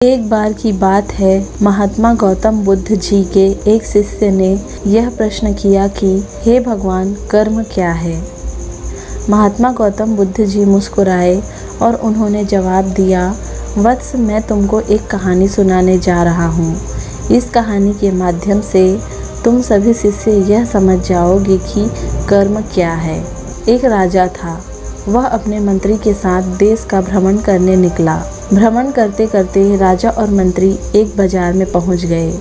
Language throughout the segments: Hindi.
एक बार की बात है, महात्मा गौतम बुद्ध जी के एक शिष्य ने यह प्रश्न किया कि हे भगवान, कर्म क्या है। महात्मा गौतम बुद्ध जी मुस्कुराए और उन्होंने जवाब दिया, वत्स, मैं तुमको एक कहानी सुनाने जा रहा हूँ। इस कहानी के माध्यम से तुम सभी शिष्य यह समझ जाओगे कि कर्म क्या है। एक राजा था। वह अपने मंत्री के साथ देश का भ्रमण करने निकला। भ्रमण करते करते राजा और मंत्री एक बाजार में पहुंच गए।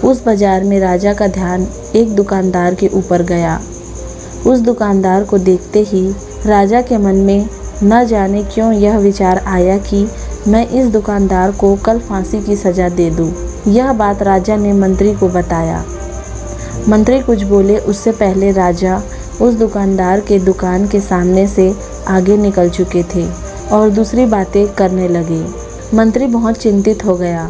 उस बाजार में राजा का ध्यान एक दुकानदार के ऊपर गया। उस दुकानदार को देखते ही राजा के मन में न जाने क्यों यह विचार आया कि मैं इस दुकानदार को कल फांसी की सज़ा दे दूं। यह बात राजा ने मंत्री को बताया। मंत्री कुछ बोले उससे पहले राजा उस दुकानदार के दुकान के सामने से आगे निकल चुके थे और दूसरी बातें करने लगे। मंत्री बहुत चिंतित हो गया।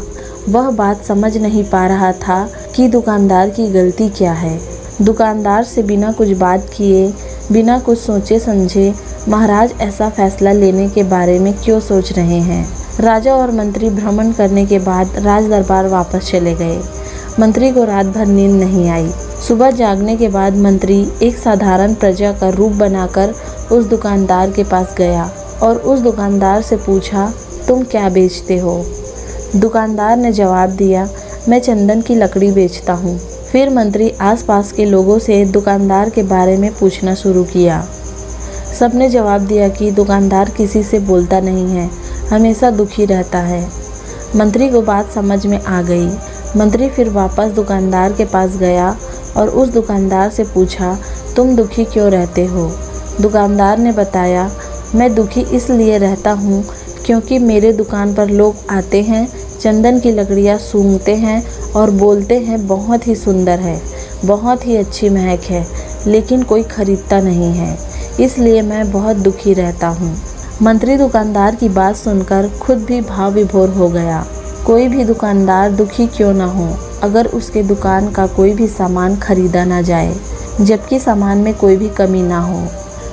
वह बात समझ नहीं पा रहा था कि दुकानदार की गलती क्या है। दुकानदार से बिना कुछ बात किए, बिना कुछ सोचे समझे महाराज ऐसा फैसला लेने के बारे में क्यों सोच रहे हैं। राजा और मंत्री भ्रमण करने के बाद राज दरबार वापस चले गए। मंत्री को रात भर नींद नहीं आई। सुबह जागने के बाद मंत्री एक साधारण प्रजा का रूप बनाकर उस दुकानदार के पास गया और उस दुकानदार से पूछा, तुम क्या बेचते हो। दुकानदार ने जवाब दिया, मैं चंदन की लकड़ी बेचता हूँ। फिर मंत्री आसपास के लोगों से दुकानदार के बारे में पूछना शुरू किया। सबने जवाब दिया कि दुकानदार किसी से बोलता नहीं है, हमेशा दुखी रहता है। मंत्री को बात समझ में आ गई। मंत्री फिर वापस दुकानदार के पास गया और उस दुकानदार से पूछा, तुम दुखी क्यों रहते हो। दुकानदार ने बताया, मैं दुखी इसलिए रहता हूँ क्योंकि मेरे दुकान पर लोग आते हैं, चंदन की लकड़ियाँ सूंघते हैं और बोलते हैं बहुत ही सुंदर है, बहुत ही अच्छी महक है, लेकिन कोई खरीदता नहीं है, इसलिए मैं बहुत दुखी रहता हूँ। मंत्री दुकानदार की बात सुनकर खुद भी भाव विभोर हो गया। कोई भी दुकानदार दुखी क्यों ना हो अगर उसके दुकान का कोई भी सामान खरीदा ना जाए, जबकि सामान में कोई भी कमी ना हो।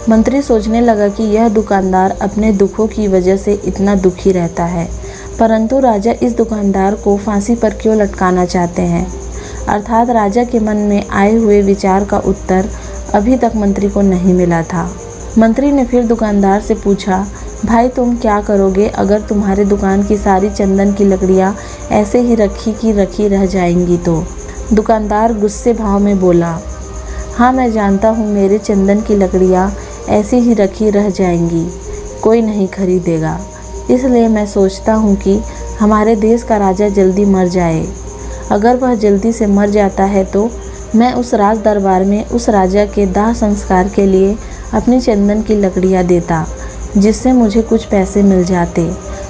मंत्री सोचने लगा कि यह दुकानदार अपने दुखों की वजह से इतना दुखी रहता है, परंतु राजा इस दुकानदार को फांसी पर क्यों लटकाना चाहते हैं। अर्थात राजा के मन में आए हुए विचार का उत्तर अभी तक मंत्री को नहीं मिला था। मंत्री ने फिर दुकानदार से पूछा, भाई तुम क्या करोगे अगर तुम्हारे दुकान की सारी चंदन की लकड़ियाँ ऐसे ही रखी रह जाएंगी तो। दुकानदार गुस्से भाव में बोला, हाँ मैं जानता हूँ मेरे चंदन की लकड़ियाँ ऐसी ही रखी रह जाएंगी, कोई नहीं खरीदेगा, इसलिए मैं सोचता हूँ कि हमारे देश का राजा जल्दी मर जाए। अगर वह जल्दी से मर जाता है तो मैं उस राज दरबार में उस राजा के दाह संस्कार के लिए अपनी चंदन की लकड़ियाँ देता, जिससे मुझे कुछ पैसे मिल जाते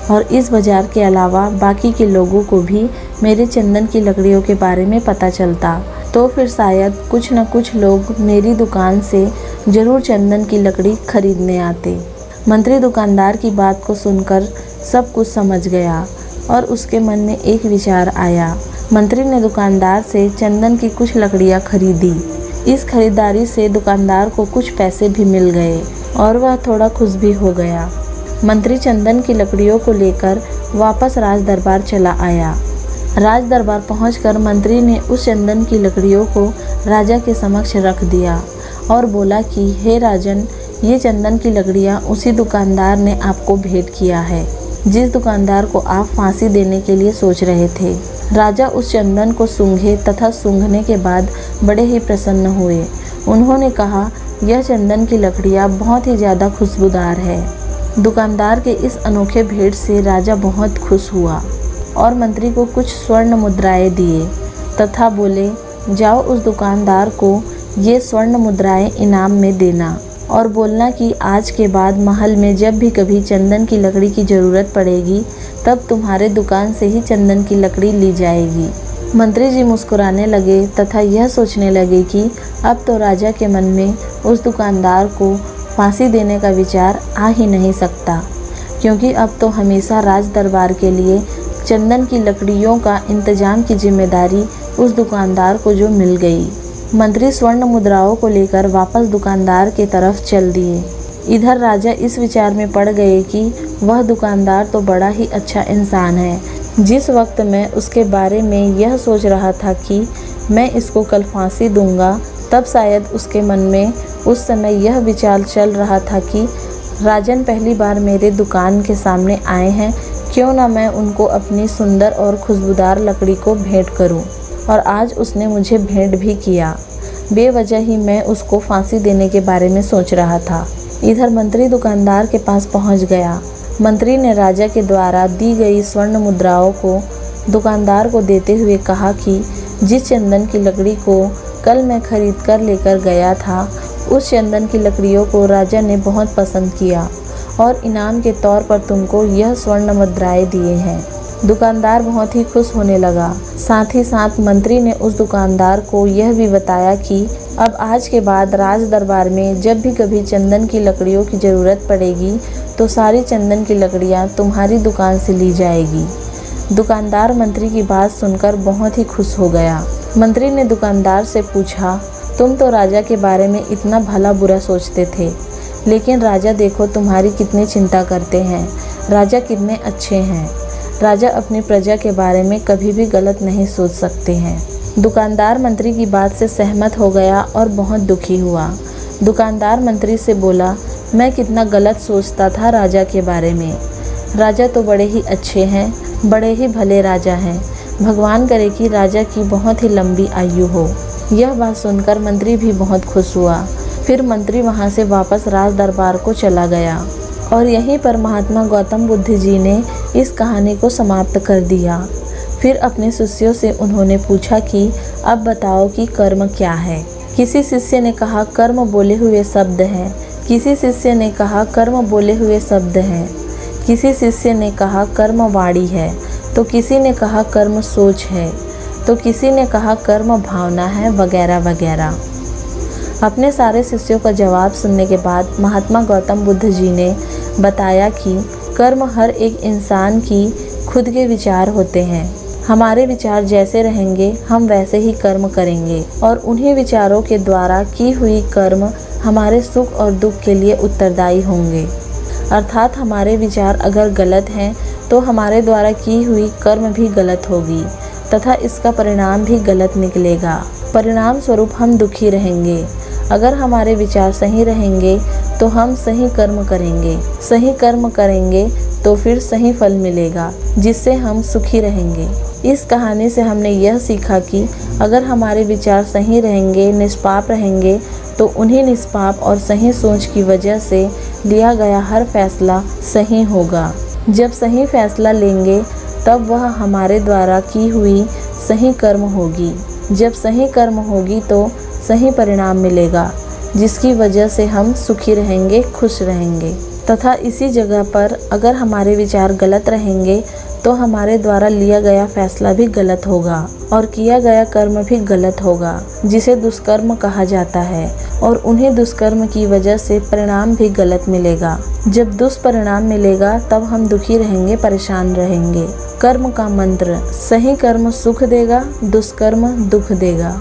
और इस बाज़ार के अलावा बाकी के लोगों को भी मेरे चंदन की लकड़ियों के बारे में पता चलता, तो फिर शायद कुछ न कुछ लोग मेरी दुकान से ज़रूर चंदन की लकड़ी खरीदने आते। मंत्री दुकानदार की बात को सुनकर सब कुछ समझ गया और उसके मन में एक विचार आया। मंत्री ने दुकानदार से चंदन की कुछ लकड़ियाँ खरीदी। इस खरीदारी से दुकानदार को कुछ पैसे भी मिल गए और वह थोड़ा खुश भी हो गया। मंत्री चंदन की लकड़ियों को लेकर वापस राज दरबार चला आया। राज दरबार पहुंचकर मंत्री ने उस चंदन की लकड़ियों को राजा के समक्ष रख दिया और बोला कि हे राजन, ये चंदन की लकड़ियाँ उसी दुकानदार ने आपको भेंट किया है जिस दुकानदार को आप फांसी देने के लिए सोच रहे थे। राजा उस चंदन को सूंघे तथा सूंघने के बाद बड़े ही प्रसन्न हुए। उन्होंने कहा, यह चंदन की लकड़ियाँ बहुत ही ज़्यादा खुशबूदार है। दुकानदार के इस अनोखे भेंट से राजा बहुत खुश हुआ और मंत्री को कुछ स्वर्ण मुद्राएं दिए तथा बोले, जाओ उस दुकानदार को ये स्वर्ण मुद्राएं इनाम में देना और बोलना कि आज के बाद महल में जब भी कभी चंदन की लकड़ी की ज़रूरत पड़ेगी तब तुम्हारे दुकान से ही चंदन की लकड़ी ली जाएगी। मंत्री जी मुस्कुराने लगे तथा यह सोचने लगे कि अब तो राजा के मन में उस दुकानदार को फांसी देने का विचार आ ही नहीं सकता, क्योंकि अब तो हमेशा राज दरबार के लिए चंदन की लकड़ियों का इंतजाम की जिम्मेदारी उस दुकानदार को जो मिल गई। मंत्री स्वर्ण मुद्राओं को लेकर वापस दुकानदार की तरफ चल दिए। इधर राजा इस विचार में पड़ गए कि वह दुकानदार तो बड़ा ही अच्छा इंसान है, जिस वक्त मैं उसके बारे में यह सोच रहा था कि मैं इसको कल फांसी दूंगा, तब शायद उसके मन में उस समय यह विचार चल रहा था कि राजन पहली बार मेरे दुकान के सामने आए हैं, क्यों ना मैं उनको अपनी सुंदर और खुशबूदार लकड़ी को भेंट करूं। और आज उसने मुझे भेंट भी किया। बेवजह ही मैं उसको फांसी देने के बारे में सोच रहा था। इधर मंत्री दुकानदार के पास पहुंच गया। मंत्री ने राजा के द्वारा दी गई स्वर्ण मुद्राओं को दुकानदार को देते हुए कहा कि जिस चंदन की लकड़ी को कल मैं खरीद कर लेकर गया था, उस चंदन की लकड़ियों को राजा ने बहुत पसंद किया और इनाम के तौर पर तुमको यह स्वर्ण मुद्राएं दिए हैं। दुकानदार बहुत ही खुश होने लगा। साथ ही साथ मंत्री ने उस दुकानदार को यह भी बताया कि अब आज के बाद राज दरबार में जब भी कभी चंदन की लकड़ियों की ज़रूरत पड़ेगी तो सारी चंदन की लकड़ियाँ तुम्हारी दुकान से ली जाएगी। दुकानदार मंत्री की बात सुनकर बहुत ही खुश हो गया। मंत्री ने दुकानदार से पूछा, तुम तो राजा के बारे में इतना भला बुरा सोचते थे, लेकिन राजा देखो तुम्हारी कितनी चिंता करते हैं। राजा कितने अच्छे हैं। राजा अपनी प्रजा के बारे में कभी भी गलत नहीं सोच सकते हैं। दुकानदार मंत्री की बात से सहमत हो गया और बहुत दुखी हुआ। दुकानदार मंत्री से बोला, मैं कितना गलत सोचता था राजा के बारे में। राजा तो बड़े ही अच्छे हैं, बड़े ही भले राजा हैं। भगवान करे कि राजा की बहुत ही लंबी आयु हो। यह बात सुनकर मंत्री भी बहुत खुश हुआ। फिर मंत्री वहाँ से वापस राज दरबार को चला गया और यहीं पर महात्मा गौतम बुद्ध जी ने इस कहानी को समाप्त कर दिया। फिर अपने शिष्यों से उन्होंने पूछा कि अब बताओ कि कर्म क्या है। किसी शिष्य ने कहा कर्म बोले हुए शब्द हैं। किसी शिष्य ने कहा कर्म बोले हुए शब्द हैं। किसी शिष्य ने कहा कर्म वाणी है, तो किसी ने कहा कर्म सोच है, तो किसी ने कहा कर्म भावना है, वगैरह वगैरह। अपने सारे शिष्यों का जवाब सुनने के बाद महात्मा गौतम बुद्ध जी ने बताया कि कर्म हर एक इंसान की खुद के विचार होते हैं। हमारे विचार जैसे रहेंगे हम वैसे ही कर्म करेंगे और उन्हीं विचारों के द्वारा की हुई कर्म हमारे सुख और दुख के लिए उत्तरदायी होंगे। अर्थात हमारे विचार अगर गलत हैं तो हमारे द्वारा की हुई कर्म भी गलत होगी तथा इसका परिणाम भी गलत निकलेगा। परिणाम स्वरूप हम दुखी रहेंगे। अगर हमारे विचार सही रहेंगे तो हम सही कर्म करेंगे। सही कर्म करेंगे तो फिर सही फल मिलेगा, जिससे हम सुखी रहेंगे। इस कहानी से हमने यह सीखा कि अगर हमारे विचार सही रहेंगे, निष्पाप रहेंगे, तो उन्हीं निष्पाप और सही सोच की वजह से लिया गया हर फैसला सही होगा। जब सही फैसला लेंगे तब वह हमारे द्वारा की हुई सही कर्म होगी। जब सही कर्म होगी तो सही परिणाम मिलेगा, जिसकी वजह से हम सुखी रहेंगे, खुश रहेंगे। तथा इसी जगह पर अगर हमारे विचार गलत रहेंगे तो हमारे द्वारा लिया गया फैसला भी गलत होगा और किया गया कर्म भी गलत होगा, जिसे दुष्कर्म कहा जाता है। और उन्हीं दुष्कर्म की वजह से परिणाम भी गलत मिलेगा। जब दुष्परिणाम मिलेगा तब हम दुखी रहेंगे, परेशान रहेंगे। कर्म का मंत्र, सही कर्म सुख देगा, दुष्कर्म दुख देगा।